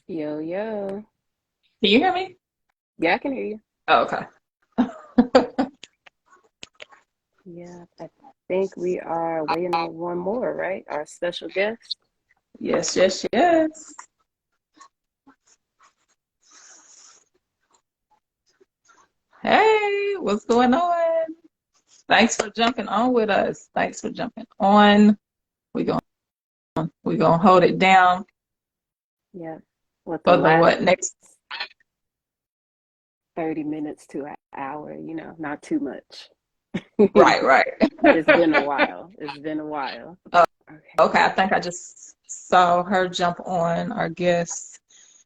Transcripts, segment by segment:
Yo, yo. Can you hear me? Yeah, I can hear you. Oh, okay. Yeah, I think we are waiting on one more, right? Our special guest. Yes, yes, yes. Hey, what's going on? Thanks for jumping on with us. Thanks for jumping on. We're gonna we're gonna hold it down Yeah, with the for the last what next? 30 minutes to an hour, not too much. Right, right. It's been a while. It's been a while. Oh, Okay. okay, I think I just saw her jump on. Our guest,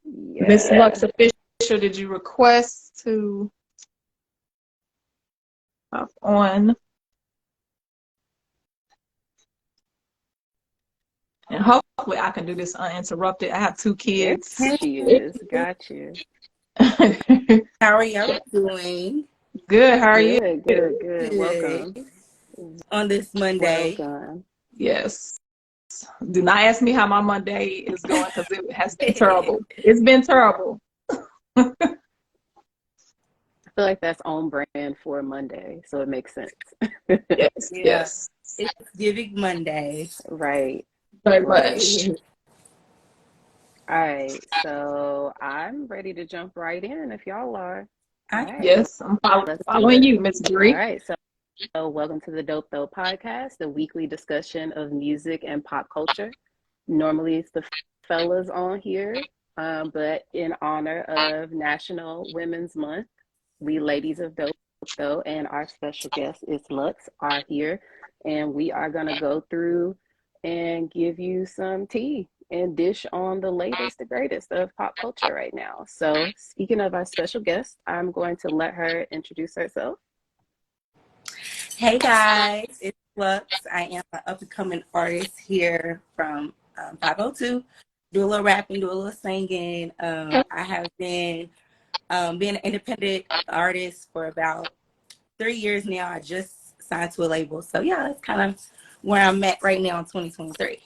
Miss Yeah. Lux Official. Did you request to hop on? And hopefully I can do this uninterrupted. I have two There kids. Hey, she is. Got you. how are y'all doing? Good, how are you? Good, good, good. Good. Welcome. On this Monday. Welcome. Yes. Do not ask me how my Monday is going because it has been terrible. It's been terrible. I feel like that's on brand for Monday, so it makes sense. Yes, Yeah, yes. it's Giving Monday. Right, Very much. right. All right, so I'm ready to jump right in if y'all are. All I right, Yes, I'm let's do following it. you, Miss All Bree. right, so welcome to the Dope Tho Podcast, the weekly discussion of music and pop culture. Normally it's the fellas on here, but in honor of National Women's Month, we ladies of Dope Tho and our special guest is Lux are here, and we are gonna go through and give you some tea and dish on the latest, the greatest of pop culture right now. So, speaking of our special guest, I'm going to let her introduce herself. Hey guys, it's Lux. I am an up and coming artist here from 502. Do a little rapping, do a little singing. I have been being an independent artist for about 3 years now. I just signed to a label. So yeah, that's kind of where I'm at right now in 2023.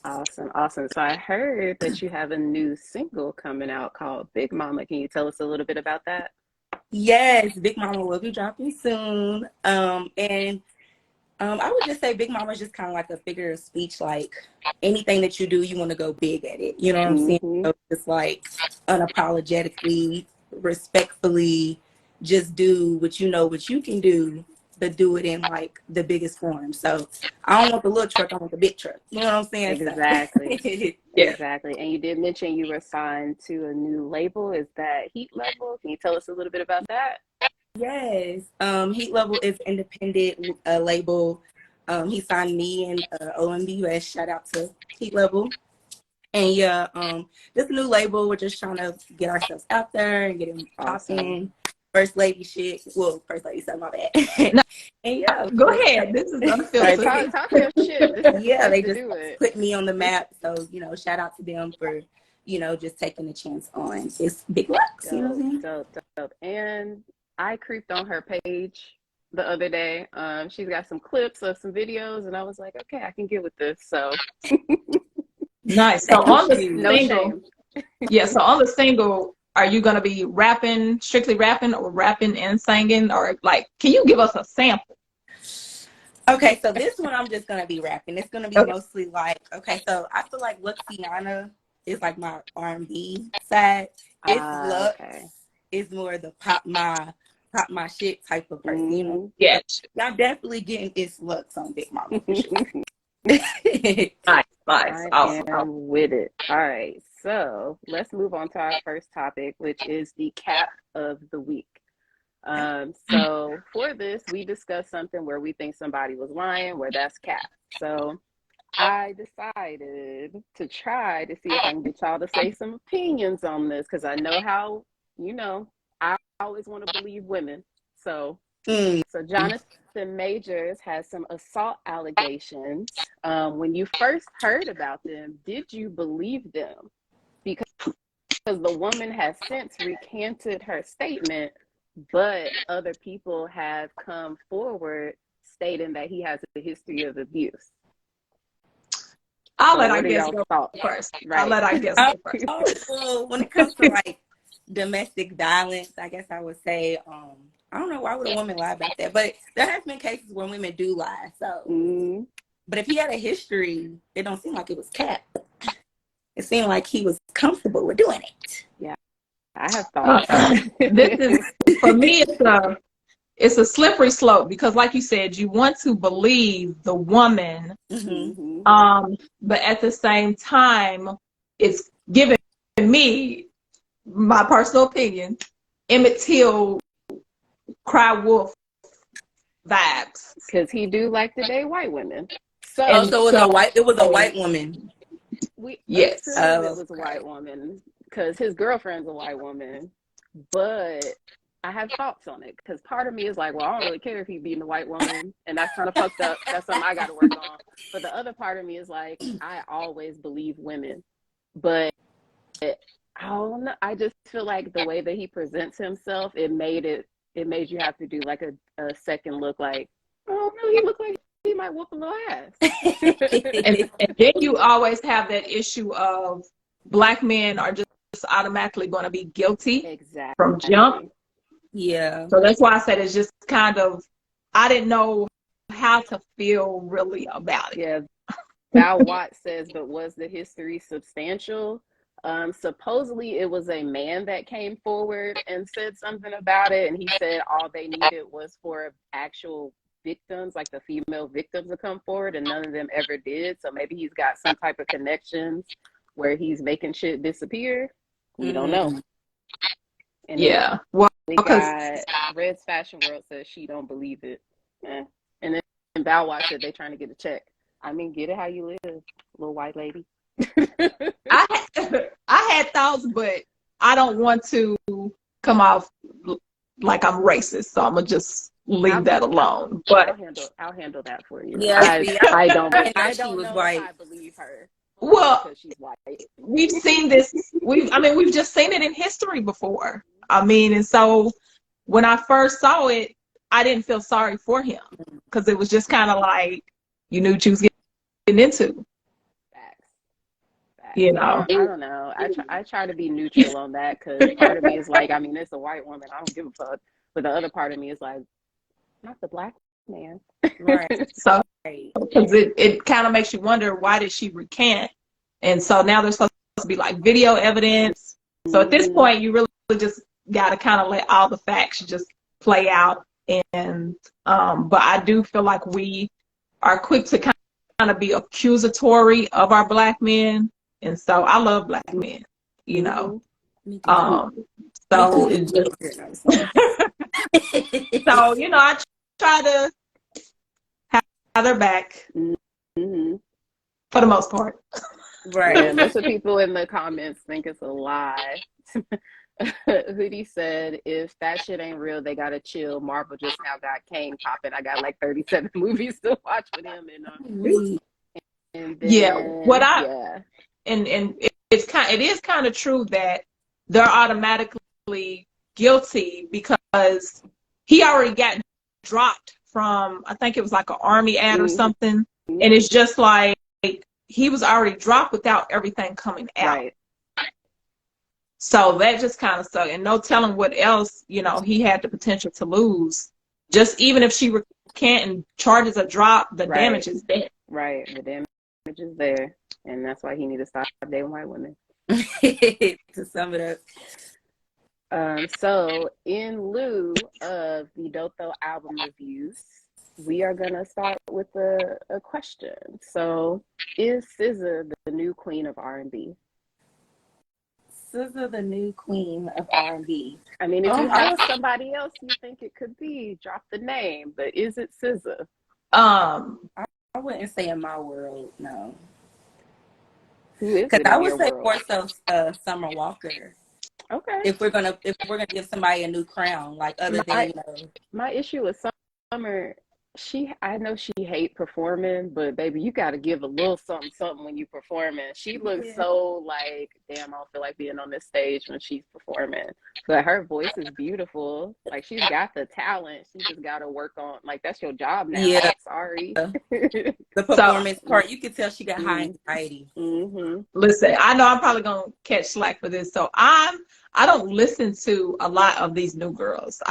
Awesome, awesome. So I heard that you have a new single coming out called Big Mama. Can you tell us a little bit about that? Yes, Big Mama will be dropping soon. I would just say Big Mama is just kind of like a figure of speech. Like anything that you do, you want to go big at it. You know what I'm saying? Mm-hmm. So just like unapologetically, respectfully, just do what you can do, but do it in like the biggest form. So I don't want the little truck, I want the big truck. You know what I'm saying? So Exactly. Yeah. Exactly. And you did mention you were signed to a new label. Is that Heat Level? Can you tell us a little bit about that? yes. Heat Level is independent label. He signed me and OMBUS. Shout out to Heat Level. And yeah, this new label, we're just trying to get ourselves out there and get him Awesome. popping. First lady shit. Well, first lady said my bad. No, And yeah, go ahead. This is Right. unfiltered. Talk your shit. This is the yeah, place they to just do it. put me on the map. So, shout out to them for, just taking a chance on this big Lux, you know what I'm Dope, saying? dope, dope. And I creeped on her page the other day. She's got some clips of some videos, and I was like, okay, I can get with this. So Nice. So Thank on the no you. single, shame. yeah, so on the single, are you gonna be rapping, strictly rapping or rapping and singing? Or like, can you give us a sample? Okay, so this one I'm just gonna be rapping. It's gonna be Okay. mostly like, okay, so I feel like Luxiana is like my R&B side. It's Lux Okay. is more the pop my shit type of person, you know. Mm-hmm. So Yeah. y'all definitely getting it's Lux on Big Mama for sure. Nice, nice. I Awesome. Awesome. am with it. All right. So let's move on to our first topic, which is the cap of the week. So for this, we discussed something where we think somebody was lying, where that's cap. So I decided to try to see if I can get y'all to say some opinions on this because I know how, I always want to believe women. So, Mm. so Jonathan Majors has some assault allegations. When you first heard about them, did you believe them? Because the woman has since recanted her statement, but other people have come forward stating that he has a history of abuse. I'll So let our what are guests y'all go thoughts? first. Right. I'll let our guests go first. Well, when it comes to like domestic violence, I guess I would say, I don't know, why would a woman lie about that? But there has been cases where women do lie. So, but if he had a history, it don't seem like it was cap. It seemed like he was comfortable with doing it. Yeah, I have thoughts. This is, for me, it's a slippery slope because, like you said, you want to believe the woman, but at the same time, it's giving me, my personal opinion, Emmett Till cry wolf vibes. Because he do like to date white women. So, it was a white woman. We yes, assumed it was a white woman because his girlfriend's a white woman. But I have thoughts on it because part of me is like, well, I don't really care if he's beating a white woman, and that's kind of fucked up. That's something I got to work on. But the other part of me is like, I always believe women, but I don't know. I just feel like the way that he presents himself, it made you have to do like a second look, like, oh no, he looked like he might whoop a little ass. and then you always have that issue of black men are just automatically going to be guilty from jump. Yeah. So that's why I said it's just kind of, I didn't know how to feel really about it. Yeah. Val Watt says, but was the history substantial? Supposedly it was a man that came forward and said something about it, and he said all they needed was for actual victims, like the female victims, to come forward, and none of them ever did. So maybe he's got some type of connections where he's making shit disappear. We don't know. And yeah, well, we got Red's Fashion World says she don't believe it. And then Val Watt said they trying to get a check. I mean, get it how you live, little white lady. I had thoughts, but I don't want to come off like I'm racist, so I'm gonna just leave that alone. But I'll handle that for you. Yeah, I don't know if I believe her. Well, because she's white. We've seen this. We've just seen it in history before. I mean, and so when I first saw it, I didn't feel sorry for him because it was just kind of like you knew what you was getting into. Facts. You know, I don't know. I try to be neutral on that because part of me is like, I mean, it's a white woman. I don't give a fuck. But the other part of me is like, not the black man. Right. So because it kind of makes you wonder, why did she recant? And so now there's supposed to be like video evidence. So at this point, you really just got to kind of let all the facts just play out. And but I do feel like we are quick to kind of be accusatory of our black men. And so I love black men, you know. So it just so, you know, I try to have their back for the most part. Right. And most of the people in the comments think it's a lie. Hoodie said, if that shit ain't real, they gotta chill. Marvel just now got Kane popping. I got like 37 movies to watch with him. And then, and it is kind of true that they're automatically guilty because he already got dropped from, I think it was like an army ad or something, and it's just like he was already dropped without everything coming out. Right. So that just kind of sucked, and no telling what else, you know, he had the potential to lose. Just even if she recant and charges a drop, the damage is there. Right, the damage is there, and that's why he needs to stop dating white women. To sum it up. So in lieu of the Dope Tho album reviews, we are gonna start with a question. So, is SZA the new queen of R&B? SZA the new queen of R&B. I mean, if you have somebody else you think it could be, drop the name. But is it SZA? I wouldn't say in my world, no. Who is it? Because I would say more so Summer Walker. Okay. If we're gonna give somebody a new crown, like other than, you know. My issue with Summer I know she hate performing, but baby, you got to give a little something when you performing. She looks so like, damn, I don't feel like being on this stage when she's performing. But her voice is beautiful. Like, she's got the talent. She just got to work on, like, that's your job now. Yeah. Sorry. The performance part, you could tell she got high anxiety. Listen, I know I'm probably gonna catch slack for this, so I don't listen to a lot of these new girls.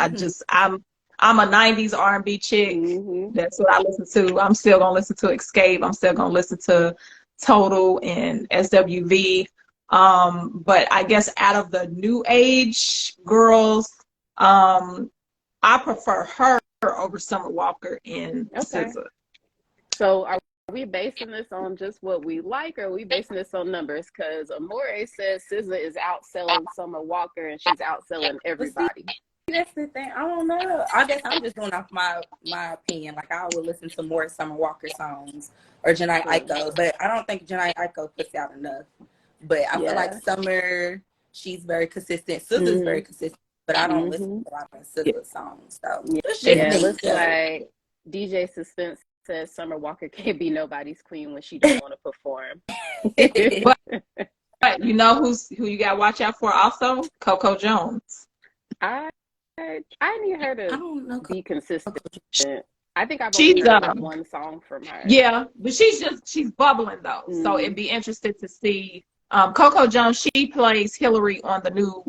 I'm a 90s R&B chick. That's what I listen to. I'm still going to listen to Escape. I'm still going to listen to Total and SWV. But I guess out of the new age girls, I prefer her over Summer Walker and SZA. So are we basing this on just what we like, or are we basing this on numbers? Because Amore says SZA is outselling Summer Walker and she's outselling everybody. That's the thing. I don't know. I guess I'm just going off my opinion. Like, I would listen to more Summer Walker songs or Jhené Aiko, but I don't think Jhené Aiko puts out enough. But I feel like Summer, she's very consistent. SZA's very consistent, but I don't listen to a lot of SZA songs. So it looks like DJ Suspense says Summer Walker can't be nobody's queen when she don't want to perform. But you know who you got to watch out for also? Coco Jones. I need her to be consistent. I think I've only heard like one song from her. Yeah, but she's bubbling though. So it'd be interesting to see. Coco Jones, she plays Hillary on the new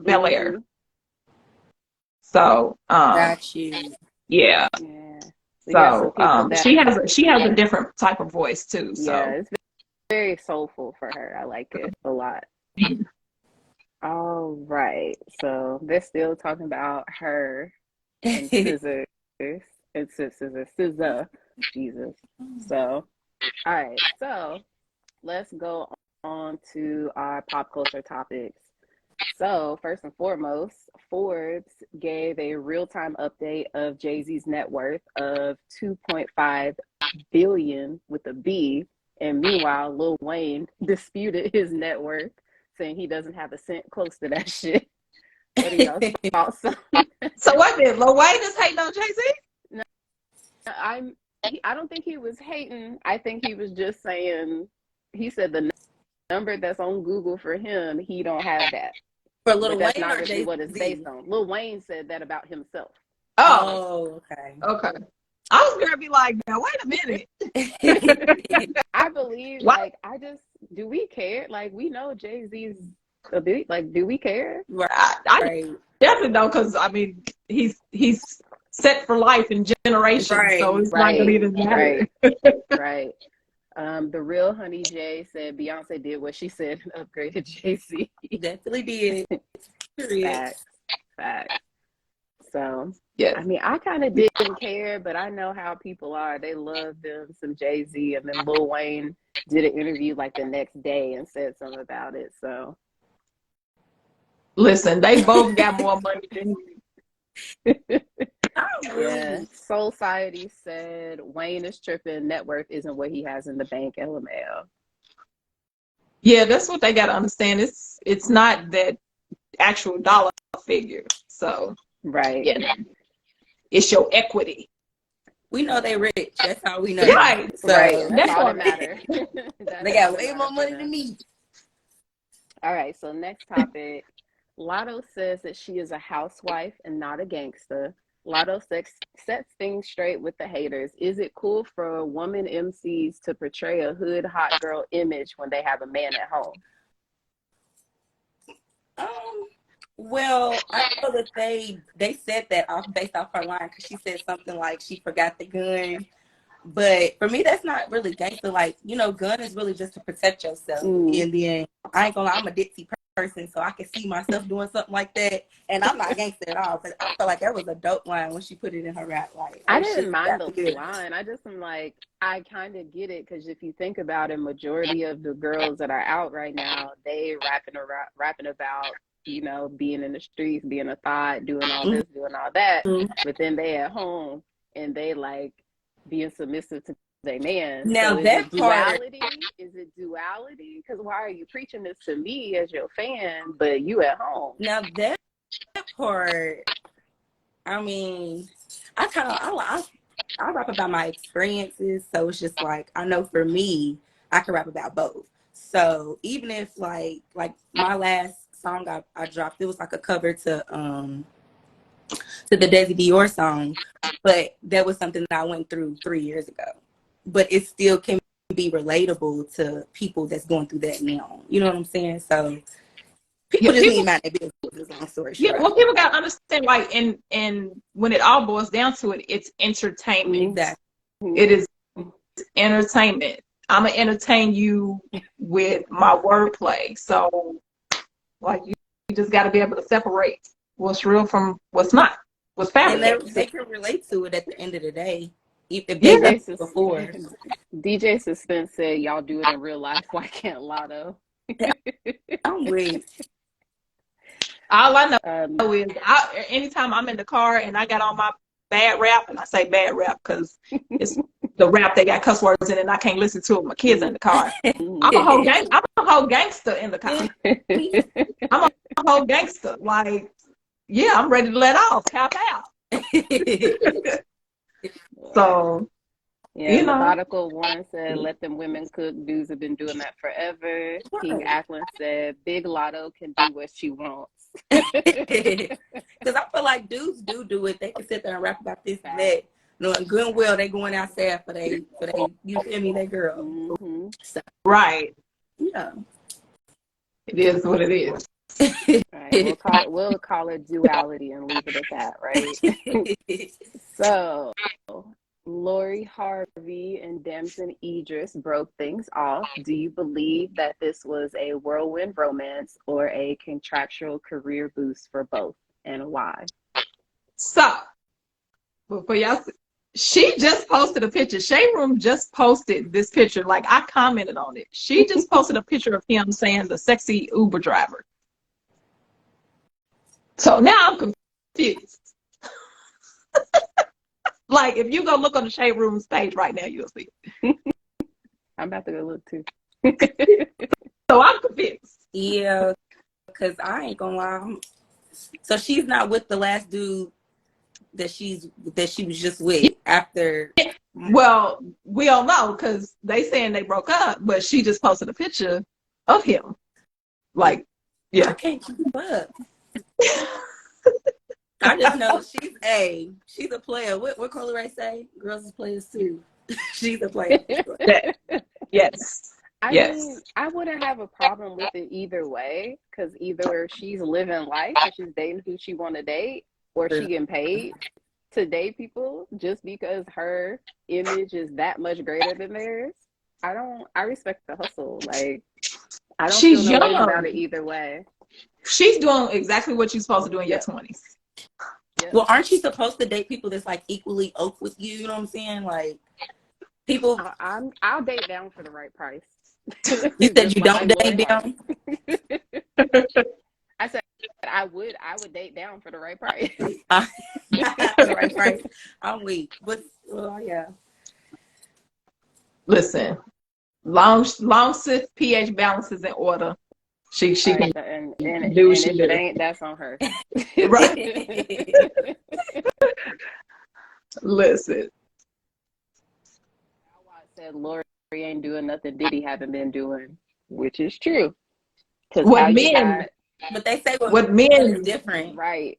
Bel Air. So got you. Yeah. So she has a different type of voice too. So yeah, it's very soulful for her. I like it a lot. All right, so they're still talking about her and SZA. SZA, Jesus. So, all right, so let's go on to our pop culture topics. So, first and foremost, Forbes gave a real-time update of Jay-Z's net worth of $2.5 billion with a B, and meanwhile, Lil Wayne disputed his net worth, saying he doesn't have a cent close to that shit. What are y'all thoughts on? So what did Lil Wayne is hating on Jay-Z? No, I don't think he was hating. I think he was just saying, he said the number that's on Google for him, he don't have that. For Lil Wayne, that's not or really what it's based on. Lil Wayne said that about himself. Oh, okay. I was gonna be like, now wait a minute. I believe, do we care? Like, we know Jay-Z's a big, like, do we care? I definitely don't, because I mean, he's set for life and generations, so it's not gonna even matter. Right. The real Honey J said Beyonce did what she said and upgraded Jay-Z. Definitely did. Facts. So, yeah. I mean, I kind of didn't care, but I know how people are. They love them some Jay-Z, and then Lil Wayne did an interview like the next day and said something about it. So, listen, they both got more money than me. Yeah. Soul Society said Wayne is tripping. Net worth isn't what he has in the bank. LML. Yeah, that's what they got to understand. It's not that actual dollar figure. So. Right. Yeah. It's your equity. We know they rich. That's how we know. Right. So, That's all that matters. They got way more money than me. All right. So next topic. Lotto says that she is a housewife and not a gangster. Lotto sets things straight with the haters. Is it cool for woman MCs to portray a hood hot girl image when they have a man at home? Well, I know that they said that based off her line, because she said something like she forgot the gun. But for me, that's not really gangster. Like, gun is really just to protect yourself. And then I ain't gonna lie, I'm a ditzy person, so I can see myself doing something like that. And I'm not gangster at all. But I feel like that was a dope line when she put it in her rap. Like, I didn't mind the line. I just am like, I kind of get it, because if you think about it, majority of the girls that are out right now, they rapping about, being in the streets, being a thought, doing all this, doing all that. But then they at home and they like being submissive to their man. Now so that duality? Is it duality? Because why are you preaching this to me as your fan, but you at home? Now that part, I mean, I I rap about my experiences. So it's just like, I know for me, I can rap about both. So even if like my last song I dropped, it was like a cover to the Desi Dior song, but that was something that I went through 3 years ago. But it still can be relatable to people that's going through that now. You know what I'm saying? So people just need to mind their business, long story short. Yeah, well, people got to understand, like, and when it all boils down to it, it's entertainment. Exactly. It is entertainment. I'm going to entertain you with my wordplay. So, like, you just got to be able to separate what's real from what's not, what's fabricated. And they can relate to it at the end of the day. If they DJ, before. DJ Suspense said, y'all do it in real life. Why can't Lotto? I'm weak. All I know is anytime I'm in the car and I got on my bad rap, and I say bad rap because it's the rap that got cuss words in it and I can't listen to it with my kids in the car. I'm a whole gangster in the car. I'm a whole gangster. Like, yeah, I'm ready to let off, tap out. So, yeah, you know. Methodical One said, let them women cook. Dudes have been doing that forever. King Ackland said, Big Lotto can do what she wants. Because I feel like dudes do it. They can sit there and rap about this and that. Knowing good and well they going outside for they you feel me, they girl. Mm-hmm. So, right. Yeah. It is what it is. Right, we'll call it duality and leave it at that, right? So, Lori Harvey and Damson Idris broke things off. Do you believe that this was a whirlwind romance or a contractual career boost for both, and why? So, for y'all, she just posted a picture. Shade Room just posted this picture. Like, I commented on it. She just posted a picture of him saying the sexy Uber driver. So now I'm confused. Like, if you go look on the Shade Room's page right now, you'll see it. I'm about to go look too. So I'm confused. Yeah, because I ain't gonna lie. So she's not with the last dude that she was just with after. Well, we don't know because they saying they broke up, but she just posted a picture of him. Like, yeah. I can't keep up. I just know she's a player. What Carly Rae say? Girls is players too. She's a player. Yes. I mean, I wouldn't have a problem with it either way, because either she's living life and she's dating who she want to date, or she getting paid to date people just because her image is that much greater than theirs. I respect the hustle. Like, I don't feel no way about it either way. She's doing exactly what you're supposed to do in your 20s. Yep. Well, aren't you supposed to date people that's like equally oak with you? You know what I'm saying? Like, people. I'll date down for the right price. You said you don't date down. I said I would date down for the right price. For the right price. I'm weak, but yeah. Listen, long since pH balance is in order, she right, can and do if she it ain't, that's on her. Right. Listen. I said Lori ain't doing nothing Diddy haven't been doing, which is true. What men? But they say what men is different, right?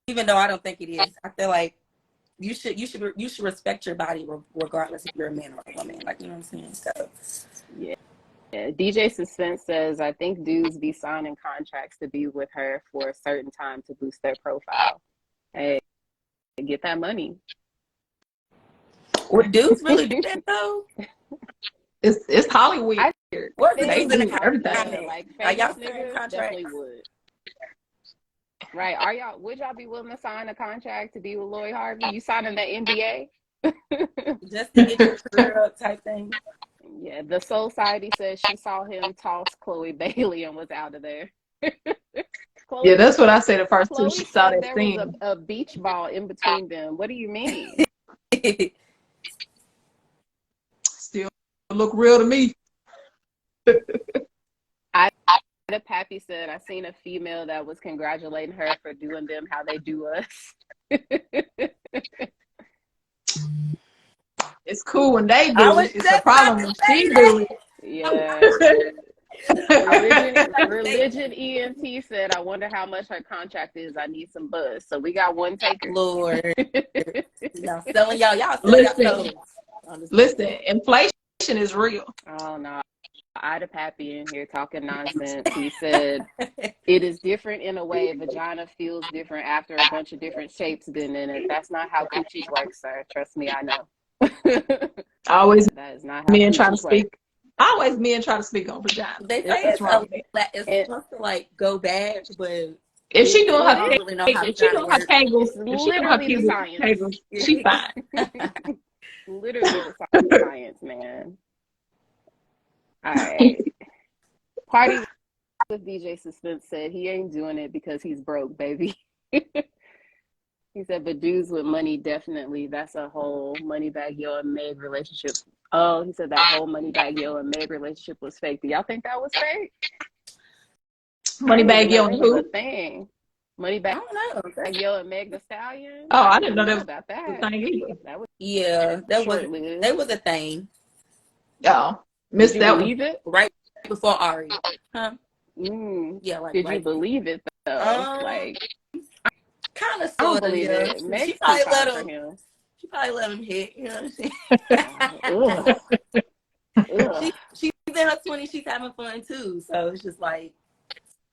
Even though I don't think it is, I feel like you should respect your body regardless if you're a man or a woman. Like, you know what I'm saying? So yeah. DJ Suspense says, I think dudes be signing contracts to be with her for a certain time to boost their profile. Hey, get that money. Would dudes really do that though? It's Hollywood. What they do everything. Like, are y'all niggas contracts? definitely would. Right? Would y'all be willing to sign a contract to be with Lori Harvey? You signing that NDA? Just to get your career up type thing. Yeah, the Soul Society says she saw him toss Chloe Bailey and was out of there. Chloe, yeah, that's what I said at first too. She saw said that there scene. was a beach ball in between them. What do you mean? Still look real to me. Pappy said, I seen a female that was congratulating her for doing them how they do us. It's cool when they I do was it. It's a just problem about when to say she that. do it. Yeah. Like, Religion ENT said, I wonder how much her contract is. I need some buzz. So we got one taker. Lord, y'all selling y'all selling y'all Listen, souls. listen, inflation is real. Oh no. Ida Pappy in here talking nonsense. He said it is different in a way. Vagina feels different after a bunch of different shapes been in it. That's not how coochies work, sir. Trust me, I know. Always That is not how men trying to coochies work. speak. Always men trying to speak on vagina. They say That's wrong. it's It, supposed to like go back, but If she doing I her don't really know how if she vagina doing her works. kegels, it's if she doing her literally the science. kegels, she fine. Literally the science, man. All right. Party with DJ Suspense said he ain't doing it because he's broke, baby. He said, but dudes with money, definitely. That's a whole Moneybag Yo and Meg relationship. Oh, he said that whole Moneybag Yo and Meg relationship was fake. Do y'all think that was fake? Moneybag Yo and was a who? thing. I Moneybag don't know. Yo and Meg the Stallion. Oh, I did didn't not know know that about was that. the thing either. That was Yeah, that short-lived. was a thing. Oh, Did missed you that one. believe it? Right before Ari. Huh? Yeah, like Did you right. believe it though? Like, Kind of, I don't sort of, believe yeah. it. She Meg's too probably fine for him. She probably let him hit. You know what I'm saying? Ugh. Ugh. She's in her 20s. She's having fun too. So it's just like,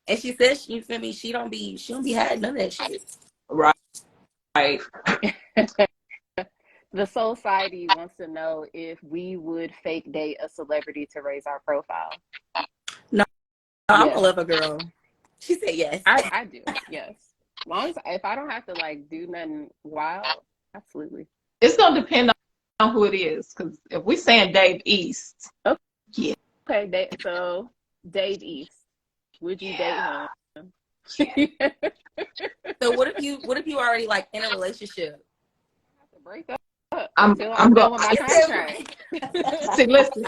and she says, you feel me? She don't be having none of that shit. Right. Right. The Society wants to know if we would fake date a celebrity to raise our profile. No, I'm a lover girl. She said yes. I do, yes. As long as if I don't have to like do nothing wild, absolutely. It's gonna depend on who it is, because if we saying Dave East, yeah. Okay, so Dave East, would you date him? So what if you already like in a relationship? I have to break up. I'm done with my contract. See, listen,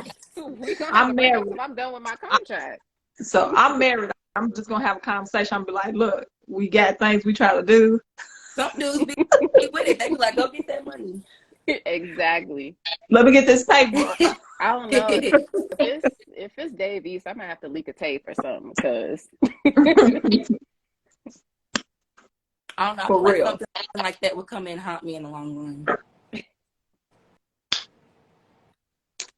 I'm married. I'm done with my contract. So I'm married. I'm just gonna have a conversation. I'm be like, look, we got things we try to do. Some dudes be with it. They be like, go get that money. Exactly. Let me get this paper. I don't know if it's Dave East, I'm gonna have to leak a tape or something because I don't know. For real. Something like that would come in and haunt me in the long run.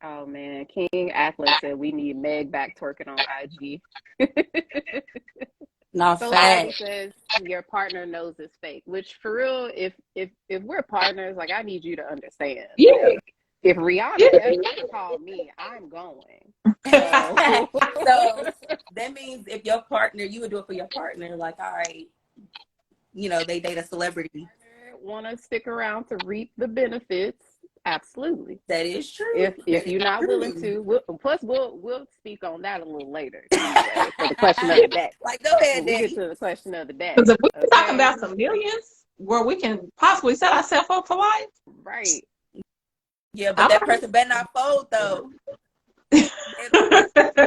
Oh man, King Ackland said we need Meg back twerking on IG. No, so fact. says your partner knows it's fake. Which for real, if we're partners, like I need you to understand. Yeah. Like, if Rihanna ever called me, I'm going. So that means if your partner, you would do it for your partner. Like, all right, you know, they date a celebrity. Want to stick around to reap the benefits? Absolutely, that is true. If you're not willing to, we'll speak on that a little later. Anyway, for the question of the day. Like, go ahead, we get to the question of the day. Because if we're talking about some millions, where we can possibly set ourselves up for life, right? Yeah, but that person better not fold though.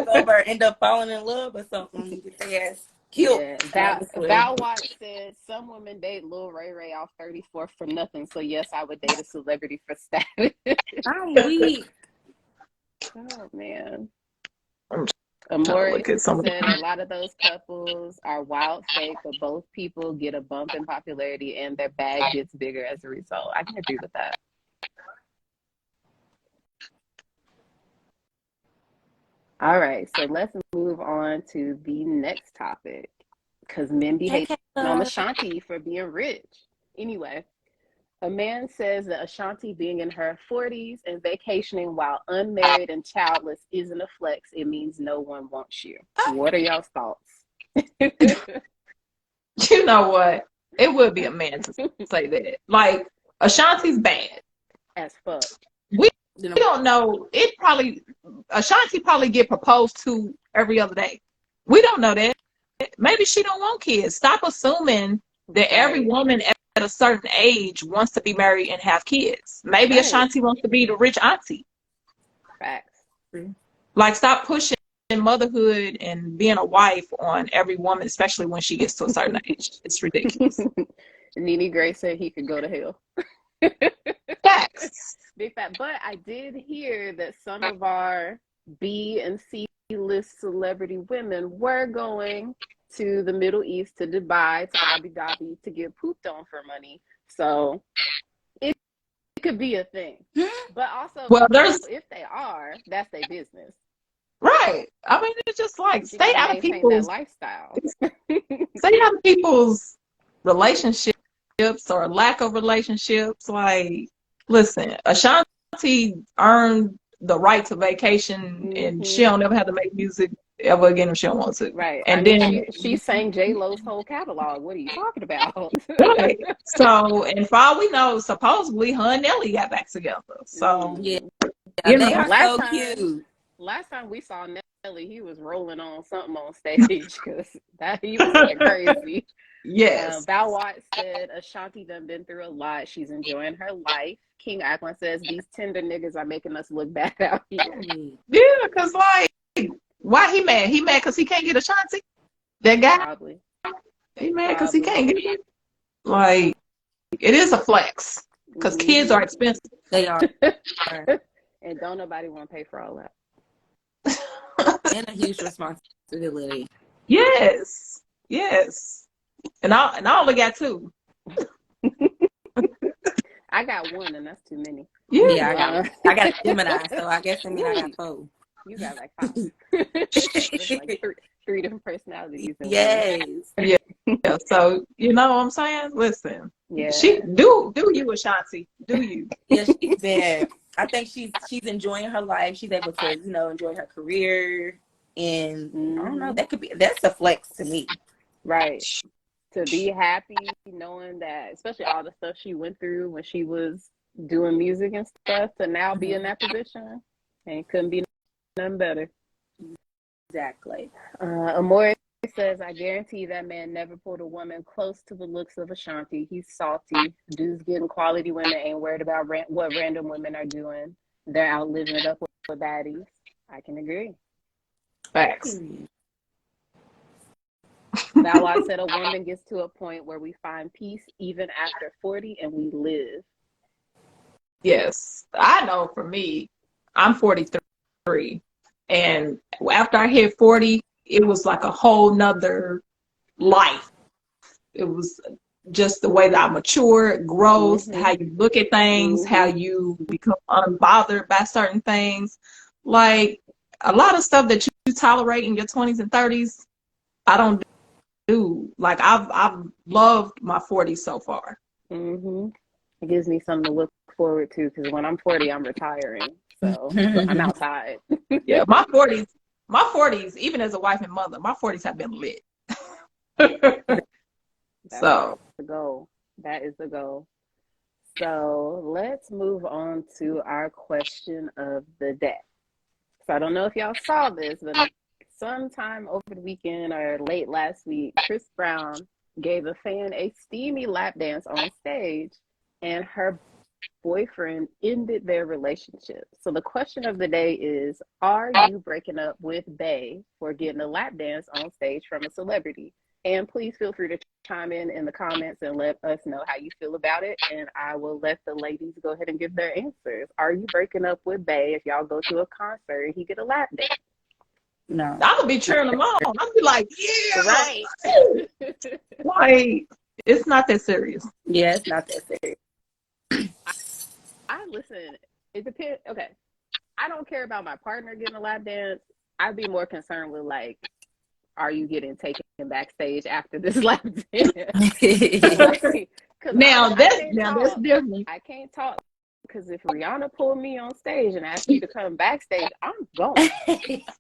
Over end up falling in love or something. Get their ass killed. Yeah. Val Watts said some women date Lil Ray Ray off 34 for nothing. So yes, I would date a celebrity for status. I'm weak. Oh man. Amore said a lot of those couples are wild fake, but both people get a bump in popularity and their bag gets bigger as a result. I can agree with that. All right, so let's move on to the next topic because men be hating on Ashanti for being rich. Anyway, a man says that Ashanti being in her 40s and vacationing while unmarried and childless isn't a flex. It means no one wants you. What are y'all's thoughts? You know what? It would be a man to say that. Like, Ashanti's bad. As fuck. We don't know. Ashanti probably get proposed to every other day. We don't know that. Maybe she don't want kids. Stop assuming that every woman at a certain age wants to be married and have kids. Maybe Ashanti wants to be the rich auntie. Facts. Like, stop pushing motherhood and being a wife on every woman, especially when she gets to a certain age. It's ridiculous. Nene Gray said he could go to hell. Facts. Big fat. But I did hear that some of our B and C list celebrity women were going to the Middle East, to Dubai, to Abu Dhabi to get pooped on for money. So it could be a thing. But also, well, if they are, that's their business. Right. I mean, it's just like stay out of people's lifestyle. Stay out of people's relationships or lack of relationships. Like, listen, Ashanti earned the right to vacation, and she don't ever have to make music ever again if she don't want to. Right. And she sang J-Lo's whole catalog. What are you talking about? Right. So, and for all we know, supposedly her and Nelly got back together. So yeah, you they know, are so cute. Last time we saw Nelly, he was rolling on something on stage because he was going crazy. Yes. Val Watts said Ashanti done been through a lot. She's enjoying her life. King Akron says these tender niggas are making us look bad out here. Yeah, because like, why he mad? He mad because he can't get Ashanti? That guy? Probably. He mad because he can't get it? Like, it is a flex because kids are expensive. They are. And don't nobody want to pay for all that. And a huge responsibility. Yes. And I only got 2. I got 1, and that's too many. Yeah, I got a Gemini, so I guess I got 4. You got like 5. Like 3 different personalities. Yes. Yeah. So you know what I'm saying? Listen. Yeah. She do you, Ashanti? Do you? Yeah, she's been. I think she's enjoying her life. She's able to, enjoy her career, and I don't know. That's a flex to me. Right. To be happy knowing that, especially all the stuff she went through when she was doing music and stuff, to now be in that position, and couldn't be nothing better. Exactly. Amore says, I guarantee that man never pulled a woman close to the looks of Ashanti. He's salty. Dudes getting quality women, ain't worried about what random women are doing. They're out living it up with baddies. I can agree. Facts. Val said a woman gets to a point where we find peace even after 40 and we live. Yes. I know for me, I'm 43. And after I hit 40, it was like a whole nother life. It was just the way that I matured, growth, how you look at things, how you become unbothered by certain things. Like a lot of stuff that you tolerate in your 20s and 30s, I don't do. Like I've loved my 40s so far. It gives me something to look forward to, because when I'm 40, I'm retiring. So I'm outside. Yeah, my 40s, even as a wife and mother, my 40s have been lit. That's the goal. That is the goal. So let's move on to our question of the day. So I don't know if y'all saw this, but sometime over the weekend or late last week, Chris Brown gave a fan a steamy lap dance on stage, and her boyfriend ended their relationship. So the question of the day is, are you breaking up with Bae for getting a lap dance on stage from a celebrity? And please feel free to chime in the comments and let us know how you feel about it, and I will let the ladies go ahead and give their answers. Are you breaking up with Bae if y'all go to a concert and he get a lap dance? No. I would be cheering them on. I'd be like, yeah. Right. Like, it's not that serious. Yeah, it's not that serious. I listen, it depends. Okay. I don't care about my partner getting a lap dance. I'd be more concerned with, like, are you getting taken backstage after this lap dance? Now that's different. I can't talk, because if Rihanna pulled me on stage and asked me to come backstage, I'm going.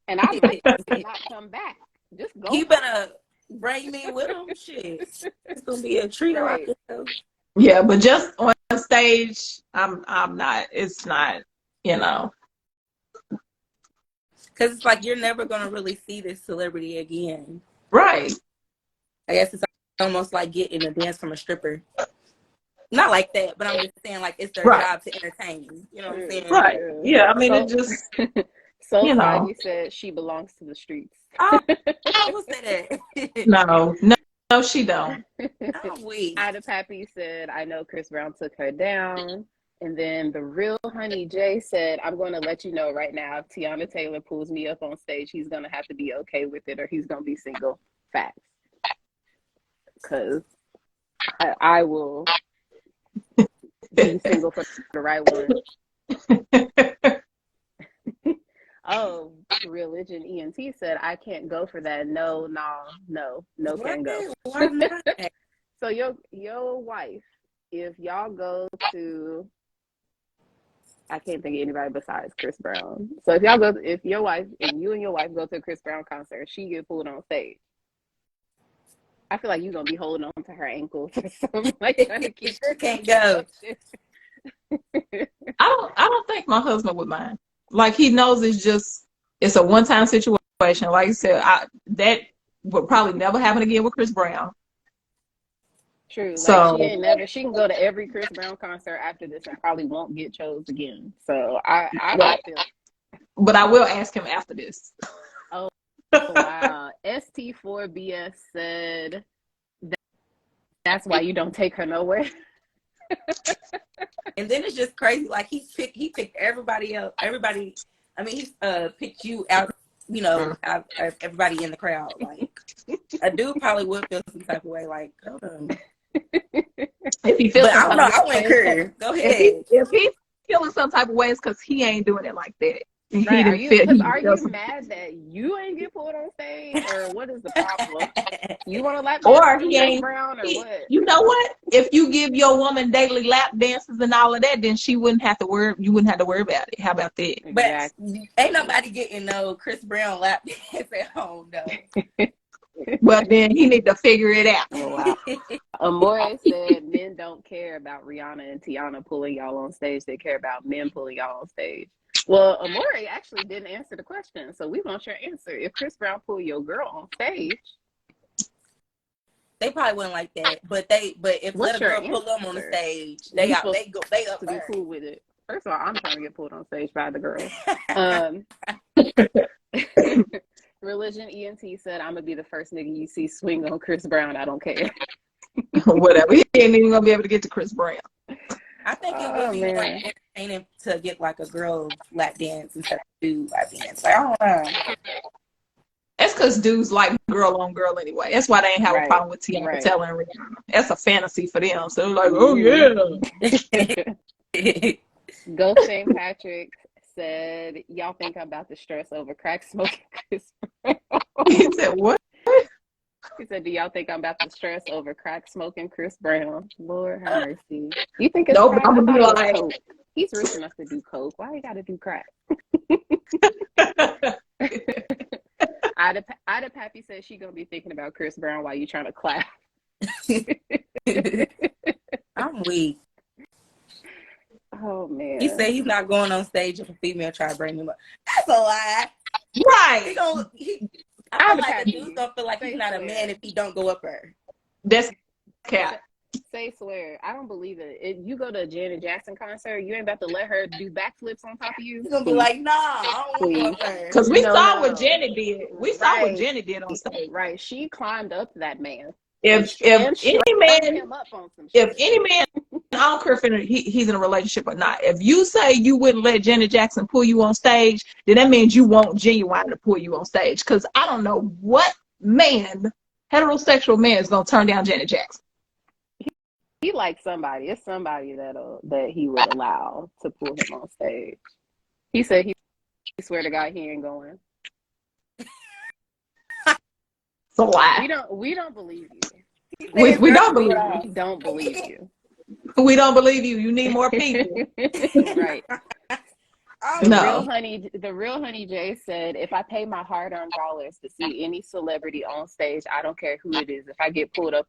And I might not come back. Just go. You better bring me with him. Shit. It's gonna be a treat. Right. Yeah, but just on stage, I'm not. It's not, Because it's like you're never going to really see this celebrity again. Right. I guess it's almost like getting a dance from a stripper. Not like that, but I'm just saying, like, it's their job to entertain you. You know what I'm saying? Right. Yeah, I mean, it just... So you said she belongs to the streets. I would say that. No, No, she don't. I'm weak. Ida Pappy said, I know Chris Brown took her down. And then the real Honey J said, I'm going to let you know right now, if Tiana Taylor pulls me up on stage, he's going to have to be okay with it or he's going to be single. Facts. Because I will be single for the right one. Oh, Religion ENT said, I can't go for that. No, can't go. Why not? So your wife, if y'all go to, I can't think of anybody besides Chris Brown. So if your wife and you and your wife go to a Chris Brown concert, she get pulled on stage. I feel like you're gonna be holding on to her ankles or something like trying to keep sure can't go. I don't think my husband would mind. Like, he knows it's a one-time situation. Like you said, that would probably never happen again with Chris Brown. True. So, like she can go to every Chris Brown concert after this and probably won't get chose again. So I feel. But I will ask him after this. Oh wow. ST4BS said that's why you don't take her nowhere. And then it's just crazy. Like, he picked everybody else. Everybody. I mean, he picked you out. You know, out of everybody in the crowd. Like, a dude probably would feel some type of way. Like, hold on. If he feels, but I don't know. I went Curry. Go ahead. If he's feeling some type of way, it's because he ain't doing it like that. Right. Are you mad that you ain't get pulled on stage, or what is the problem? You want to lap dance or he ain't Brown, or what? You know what? If you give your woman daily lap dances and all of that, then you wouldn't have to worry about it. How about that? Exactly. But ain't nobody getting no Chris Brown lap dance at home though. Well, then he need to figure it out. Oh, wow. Amore said men don't care about Rihanna and Tiana pulling y'all on stage. They care about men pulling y'all on stage. Well, Amore actually didn't answer the question, so we want your answer. If Chris Brown pulled your girl on stage, they probably wouldn't like that. But if let a girl pull them on the stage, they up to be cool with it. First of all, I'm trying to get pulled on stage by the girl. Religion ENT said, I'm gonna be the first nigga you see swing on Chris Brown. I don't care. Whatever. He ain't even gonna be able to get to Chris Brown. I think it would be like entertaining to get like a girl lap dance instead of dude lap dance. Like, I don't know. That's because dudes like girl on girl anyway. That's why they ain't have a problem with Tiana Taylor and Rihanna. That's a fantasy for them. So they're like, oh yeah. Ghost St. Patrick said, y'all think I'm about to stress over crack smoking Chris Brown? He said, what? He said, do y'all think I'm about to stress over crack smoking Chris Brown? Lord have mercy. You think it's crack? I'm gonna be like, coke. He's rich enough to do coke. Why you gotta do crack? Ida Pappy says she gonna be thinking about Chris Brown while you trying to clap. I'm weak. Oh man. He said he's not going on stage if a female try to bring him up. That's a lie. Right. I feel like the dudes don't feel like he's not a man if he don't go up her. That's cat. Say swear. I don't believe it. If you go to a Janet Jackson concert, you ain't about to let her do backflips on top of you. He's gonna be like, nah, I don't want to go up her. Because we saw what Janet did. We saw what Janet did on stage. Right. She climbed up that man. If any man, I don't care if he's in a relationship or not. If you say you wouldn't let Janet Jackson pull you on stage, then that means you want Genuine to pull you on stage. Because I don't know what heterosexual man is gonna turn down Janet Jackson. He likes somebody. It's somebody that he would allow to pull him on stage. He said he swear to God he ain't going. It's a lie. We don't believe you. We don't believe you. We don't believe you. We don't believe you. You need more people. Right. The real honey Jay said, if I pay my hard-earned dollars to see any celebrity on stage, I don't care who it is. If I get pulled up,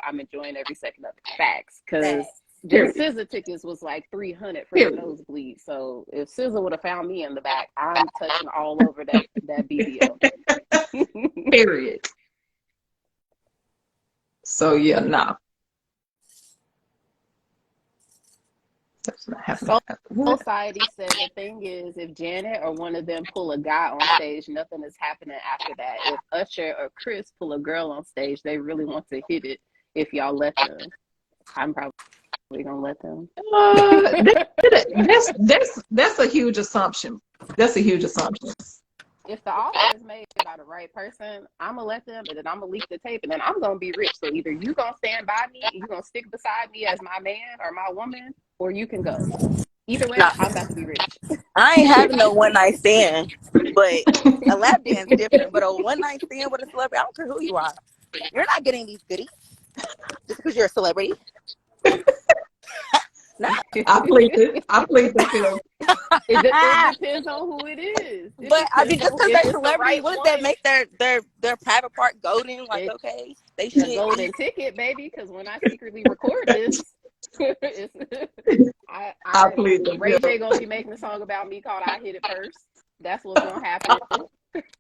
I'm enjoying every second of it. Facts. Because just SZA tickets was like $300 for the nosebleed. So if SZA would have found me in the back, I'm touching all over that BBL. Period. So yeah, no. That's not happening. Society said the thing is, if Janet or one of them pull a guy on stage, nothing is happening after that. If Usher or Chris pull a girl on stage, they really want to hit it if y'all let them. I'm probably gonna let them. That's a huge assumption. That's a huge assumption. If the offer is made by the right person, I'm gonna let them, and then I'm gonna leak the tape, and then I'm gonna be rich. So either you gonna stand by me, and you gonna stick beside me as my man or my woman, or you can go. Either way, Nah, I'm about to be rich. I ain't having no one night stand, but a lap dance different. But a one night stand with a celebrity, I don't care who you are, you're not getting these goodies just because you're a celebrity. No. I plead the fifth. It depends on who it is. But I mean, just because they're celebrity, right what does that make their private part golden? Like, okay, they should the golden ticket, baby. Because when I secretly record this, I plead the Ray fifth. J gonna be making a song about me called "I Hit It First." That's what's gonna happen.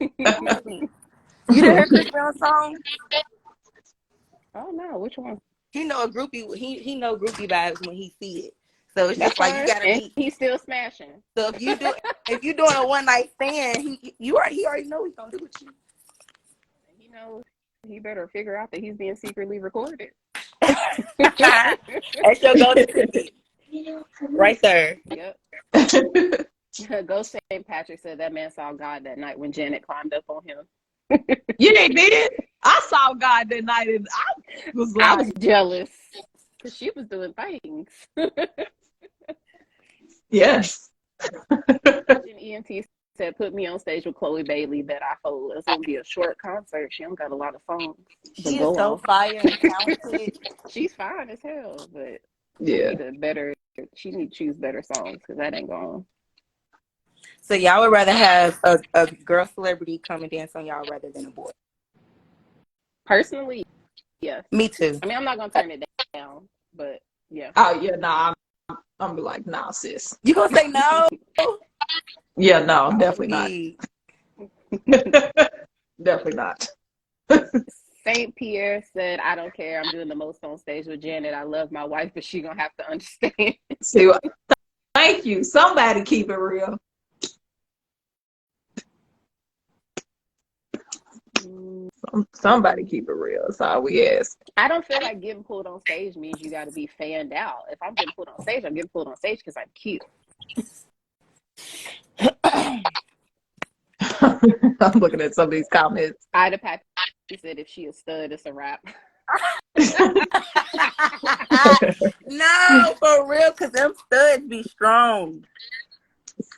You didn't hear Chris Brown's song? Oh no, which one? He know a groupie. He know groupie vibes when he see it. So it's That's just like fine. you gotta And be. he's still smashing. So if you doing a one night stand, he already know he's gonna do with you. You know, he better figure out that he's being secretly recorded. That's your golden ticket, right there. Yep. Ghost St. Patrick said that man saw God that night when Janet climbed up on him. You did? I saw God that night, and I was jealous because she was doing things. Yes. ENT said, "Put me on stage with Chloe Bailey. Bet I fold. It's gonna be a short concert. She don't got a lot of songs. She is so fire and talented. She's fine as hell, but yeah, she need to choose better songs because that ain't going." So y'all would rather have a girl celebrity come and dance on y'all rather than a boy? Personally, yes. Me too. I mean, I'm not gonna turn it down, but yeah. Oh yeah, nah. I'm be like, nah, sis. You gonna say no? Yeah, no, definitely not. Definitely not. St. Pierre said, "I don't care. I'm doing the most on stage with Janet. I love my wife, but she gonna have to understand." See, thank you. Somebody keep it real. Somebody keep it real. That's all we ask. I don't feel like getting pulled on stage means you got to be fanned out. If I'm getting pulled on stage, I'm getting pulled on stage because I'm cute. I'm looking at some of these comments. Ida Patrick said, "If she a stud, it's a wrap." No, for real, because them studs be strong.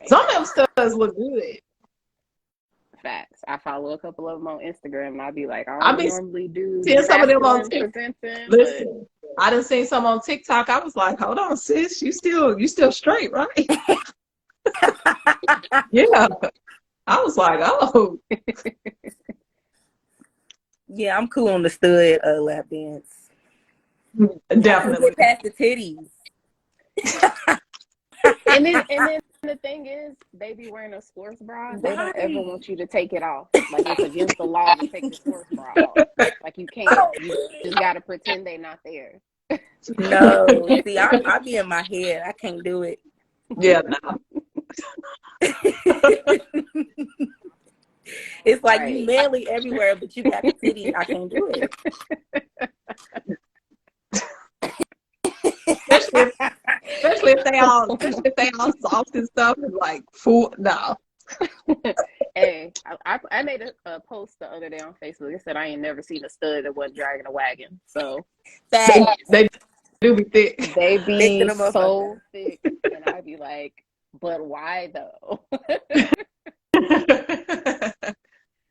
Some of them studs look good. Facts. I follow a couple of them on Instagram, and I'll be like, I don't normally do. Seeing some of them on TikTok. Listen, I done seen some on TikTok. I was like, hold on, sis, you still straight, right? Yeah. I was like, oh. Yeah, I'm cool on the stud lap dance. Definitely. Past the titties. And then the thing is, they be wearing a sports bra. They don't ever want you to take it off. Like, it's against the law to take the sports bra off. Like, you can't. You just got to pretend they're not there. No. See, I be in my head. I can't do it. Yeah, no. It's like you manly everywhere, but you got the titties. I can't do it. Especially if they all soft and stuff and like full. No. Hey, I made a post the other day on Facebook. It said I ain't never seen a stud that wasn't dragging a wagon. So they do be thick. They be so thick, and I'd be like, but why though?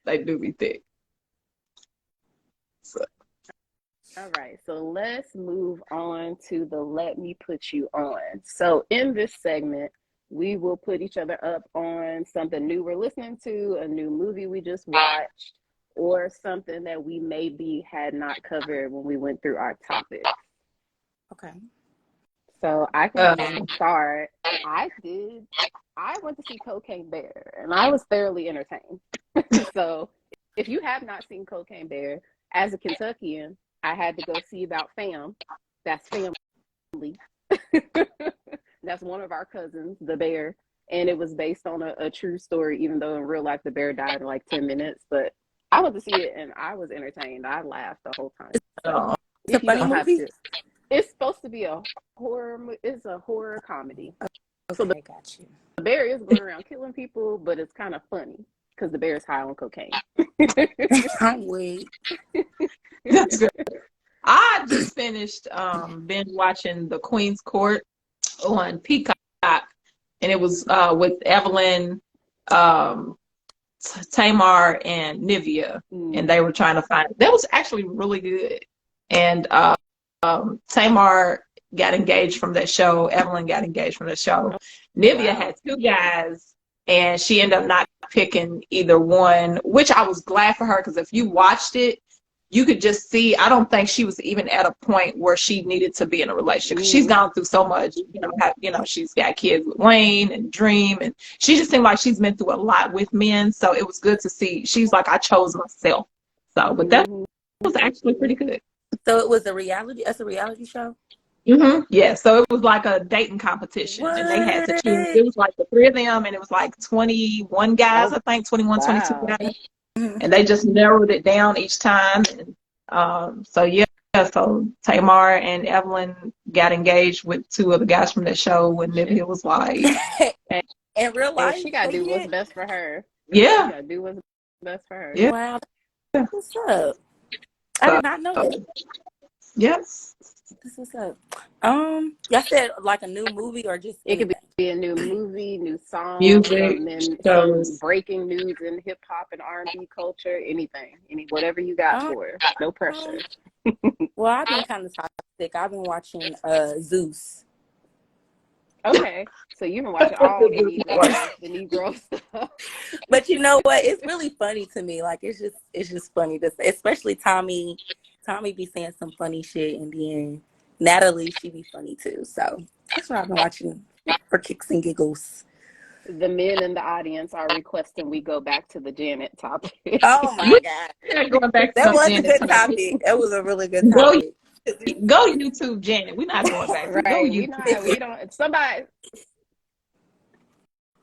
They do be thick. So. All right, so let's move on to the Let Me Put You On. So in this segment, we will put each other up on something new we're listening to, a new movie we just watched, or something that we maybe had not covered when we went through our topics. Okay. So I can start. I went to see Cocaine Bear, and I was thoroughly entertained. So if you have not seen Cocaine Bear, as a Kentuckian, I had to go see about fam. That's family. That's one of our cousins, the bear, and it was based on a true story. Even though in real life the bear died in like 10 minutes, but I went to see it and I was entertained. I laughed the whole time. So It's a if you funny don't have movie. to, it's supposed to be a horror. It's a horror comedy. Okay, So the got you. bear is going around killing people, but it's kind of funny because the bear is high on cocaine. I'm weak. That's good. I just finished binge watching The Queen's Court on Peacock, and it was with Evelyn, Tamar, and Nivea, and they were trying to find. That was actually really good. And Tamar got engaged from that show. Evelyn got engaged from that show. Nivea had two guys, and she ended up not picking either one, which I was glad for her, because if you watched it, you could just see, I don't think she was even at a point where she needed to be in a relationship. 'Cause she's gone through so much, she's got kids with Wayne and Dream, and she just seemed like she's been through a lot with men. So it was good to see. She's like, I chose myself. So, but that was actually pretty good. So it was a reality. That's a reality show. Yeah, so it was like a dating competition, and they had to choose. It was like the three of them, and it was like 21 guys, I think, 21, 22 guys. And they just narrowed it down each time. And so Tamar and Evelyn got engaged with two of the guys from that show, and Nivea was like, in real life, she gotta do what's best for her. Yeah. She gotta do what's best for her. Yeah. Wow. What's up? I did not know that. Yes. This is up. Y'all said like a new movie or just it could be a new movie, new song, music, some breaking news in hip hop and R&B culture, anything, whatever you got for it. No pressure. Well, I've been kind of toxic. I've been watching Zeus. Okay, so you've been watching all the Negro stuff. But you know what? It's really funny to me. Like it's just funny to say, especially Tommy. Tommy be saying some funny shit, and then Natalie, she be funny too. So that's what I've been watching for kicks and giggles. The men in the audience are requesting we go back to the Janet topic. Oh my God. Going back to that was a good topic. That was a really good topic. Go YouTube Janet. We're not going back. Right. Go YouTube. We don't. Somebody.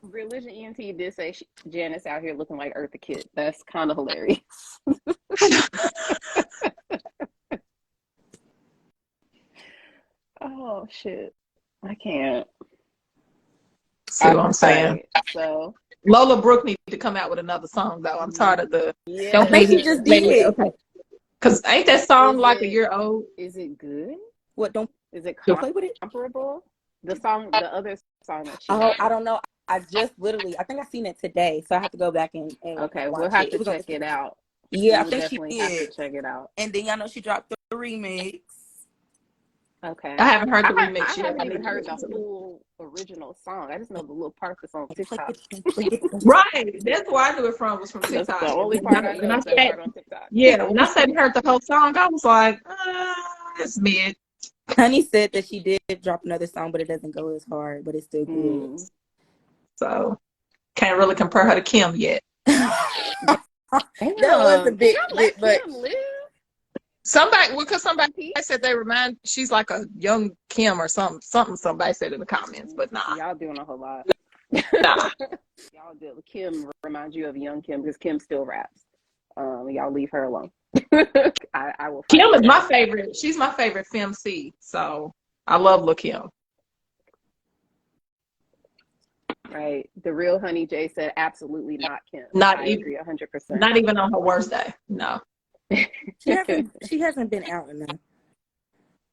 Religion ENT did say Janet's out here looking like Eartha Kitt. That's kind of hilarious. Oh shit! I can't. See what I'm saying? So Lola Brooke needs to come out with another song though. I'm tired of the. Yeah. Don't think she just did it. Okay. Cause ain't that song like a year old? Is it good? What don't? Is it play with it? comparable? The other song that she. I don't know. I just literally, I think I seen it today, so I have to go back and okay, watch we'll have it. to check it out. Yeah, we'll I think she definitely did. have to check it out. And then y'all know she dropped the remix. Okay. I haven't heard the remix yet. I haven't even heard the full original song. I just know the little part that's on TikTok. Right. That's where I knew it from, was from TikTok. That's the only part I know is that part on TikTok. Yeah, when I said I heard the whole song, I was like, it's mid. Honey said that she did drop another song, but it doesn't go as hard, but it's still good. So, can't really compare her to Kim yet. That was a bit, but somebody said they remind, she's like a young Kim or something somebody said in the comments, but nah. Y'all doing a whole lot. Nah. Y'all do. Kim reminds you of young Kim because Kim still raps. Y'all leave her alone. I will. Kim is my favorite. She's my favorite FemC, so I love Lil' Kim. Right. The real Honey J said absolutely not Kim. I agree 100%. Not even on her worst day. No. she hasn't been out enough.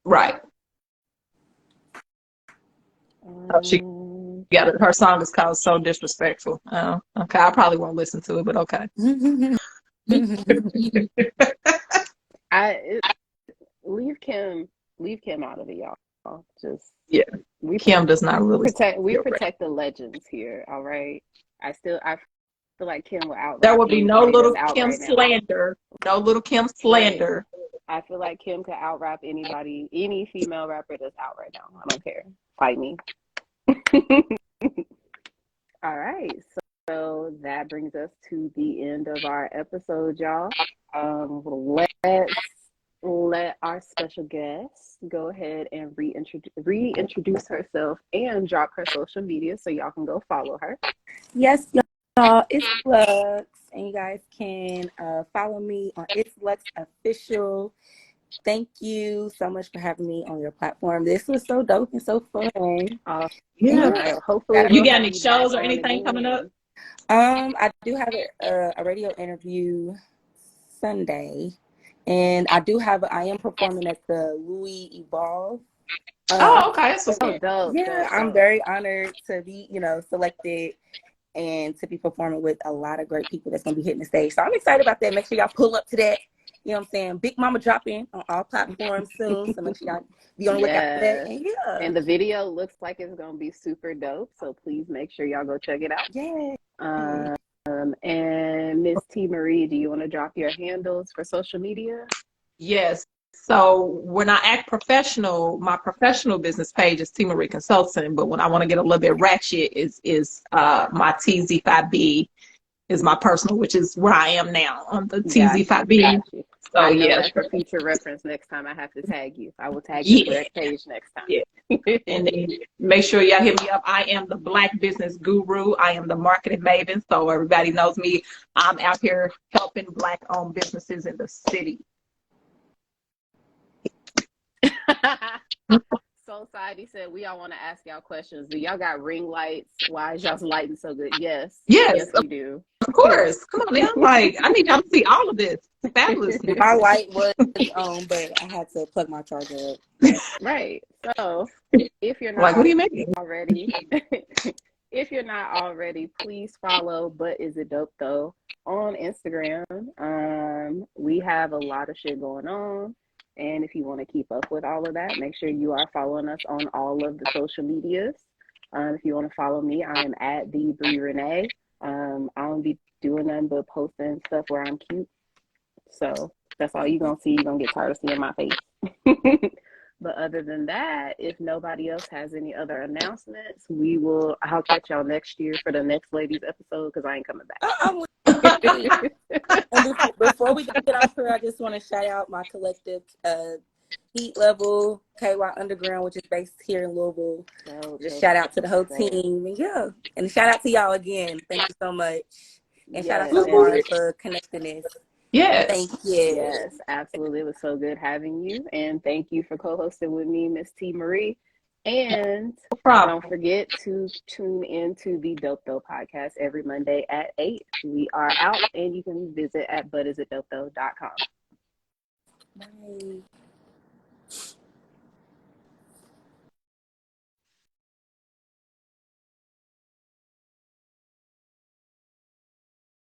Right. She got it. Her song is called So Disrespectful. Oh, okay. I probably won't listen to it, but okay. Leave Kim out of it, y'all. Just Kim does not really protect the legends here. All right. I feel like Kim will out. There will be no little Kim slander. No little Kim slander. I feel like Kim could out rap anybody, any female rapper that's out right now. I don't care. Fight me. All right. So that brings us to the end of our episode, y'all. Let's let our special guest go ahead and reintroduce herself and drop her social media so y'all can go follow her. Yes, y'all, it's Lux, and you guys can follow me on It's Lux Official. Thank you so much for having me on your platform. This was so dope and so fun. Yeah. Hopefully You we'll got have any you shows back or on anything coming up? again. I do have a radio interview Sunday, and I am performing at the Louis Evolve. Okay. So Dope. I'm very honored to be, selected and to be performing with a lot of great people that's going to be hitting the stage. So I'm excited about that. Make sure y'all pull up to that. You know what I'm saying? Big Mama dropping on all platforms soon. So make sure y'all be on the lookout for that. And and the video looks like it's going to be super dope. So please make sure y'all go check it out. Yeah. And Miss T. Marie, do you want to drop your handles for social media? Yes. So when I act professional, my professional business page is T. Marie Consulting. But when I want to get a little bit ratchet, is my TZ5B is my personal, which is where I am now on the TZ5B. So I know that's for future reference. Next time I have to tag you, I will tag your correct page next time. Yeah. And then make sure y'all hit me up. I am the Black Business Guru. I am the marketing maven. So everybody knows me. I'm out here helping Black-owned businesses in the city. Soul Society said we all want to ask y'all questions. Do y'all got ring lights? Why is y'all's lighting so good? Yes, we do. Of course. Come on, man. I need y'all to see all of this. Fabulous. My light was on, but I had to plug my charger up. Right. So if you're not what do you mean? already, if you're not already, please follow But Is It Dope Though on Instagram. We have a lot of shit going on. And if you want to keep up with all of that, make sure you are following us on all of the social medias. If you want to follow me, I am at the Bree Renee. I don't be doing nothing but posting stuff where I'm cute. So that's all you're going to see. You're going to get tired of seeing my face. But other than that, if nobody else has any other announcements, I'll catch y'all next year for the next ladies episode because I ain't coming back. And before we get off here, I just want to shout out my collective, Heat Level, KY Underground, which is based here in Louisville. Just shout out to the whole team. And shout out to y'all again. Thank you so much. And shout out to Omar for connecting this. Yes. Thank you. Yes, absolutely. It was so good having you. And thank you for co-hosting with me, Miss T. Marie. And don't forget to tune in to the Dope Tho Podcast every Monday at 8. We are out, and you can visit at butisitdopetho.com. Bye.